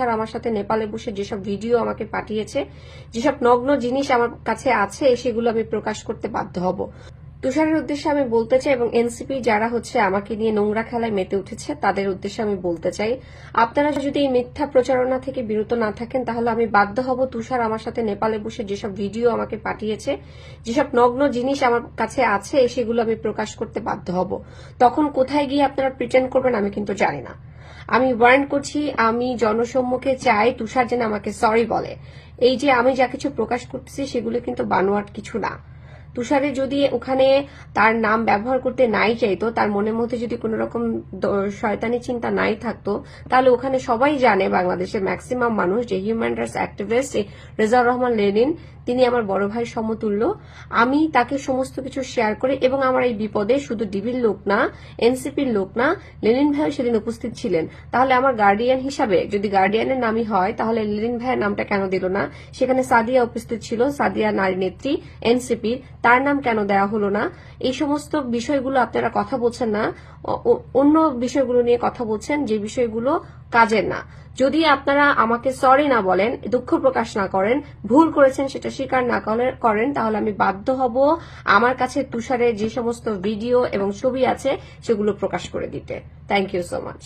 তুষার আমার সাথে নেপালে বসে যেসব ভিডিও আমাকে পাঠিয়েছে, যেসব নগ্ন জিনিস আমার কাছে আছে সেগুলো আমি প্রকাশ করতে বাধ্য হব। তুষারের উদ্দেশ্যে আমি বলতে চাই এবং এনসিপি যারা আমাকে নিয়ে নোংরা খেলায় মেতে উঠেছে তাদের উদ্দেশ্যে আমি বলতে চাই, আপনারা যদি এই মিথ্যা প্রচারণা থেকে বিরত না থাকেন তাহলে আমি বাধ্য হব তুষার আমার সাথে নেপালে বসে যেসব ভিডিও আমাকে পাঠিয়েছে, যেসব নগ্ন জিনিস আমার কাছে আছে সেগুলো আমি প্রকাশ করতে বাধ্য হব। তখন কোথায় গিয়ে আপনারা প্রিটেন্ড করবেন আমি কিন্তু জানি না। আমি ওয়ার্ন করছি, আমি জনসম্মুখে চাই তুষার যেন আমাকে সরি বলে। এই যে আমি যা কিছু প্রকাশ করতেছি সেগুলো কিন্তু বানোয়াট কিছু না। তুষারে যদি ওখানে তার নাম ব্যবহার করতে নাই চাইতো, তার মনের মধ্যে যদি কোন রকম শয়তানি চিন্তা নাই থাকতো, তাহলে ওখানে সবাই জানে, বাংলাদেশের ম্যাক্সিমাম মানুষ, যে human rights activist Rezaur Rahman Lenin তিনি আমার বড় ভাই সমতুল্য। আমি তাকে সমস্ত কিছু শেয়ার করে, এবং আমার এই বিপদে শুধু ডিবির লোক না, এনসিপির লোক না, লেনিন ভাইও সেদিন উপস্থিত ছিলেন। তাহলে আমার গার্ডিয়ান হিসাবে যদি গার্ডিয়ানের নামই হয় তাহলে লেনিন ভাইয়ের নামটা কেন দিল না? সেখানে সাদিয়া উপস্থিত ছিল, সাদিয়া নারী নেত্রী এনসিপির, তার নাম কেন দেওয়া হলো না? এই সমস্ত বিষয়গুলো আপনারা কথা বলছেন না, অন্য বিষয়গুলো নিয়ে কথা বলছেন যে বিষয়গুলো কাজের না। যদি আপনারা আমাকে সরি না বলেন, দুঃখ প্রকাশ না করেন, ভুল করেছেন সেটা স্বীকার না করেন, তাহলে আমি বাধ্য হব আমার কাছে তুষারের যে সমস্ত ভিডিও এবং ছবি আছে সেগুলো প্রকাশ করে দিতে। Thank you so much.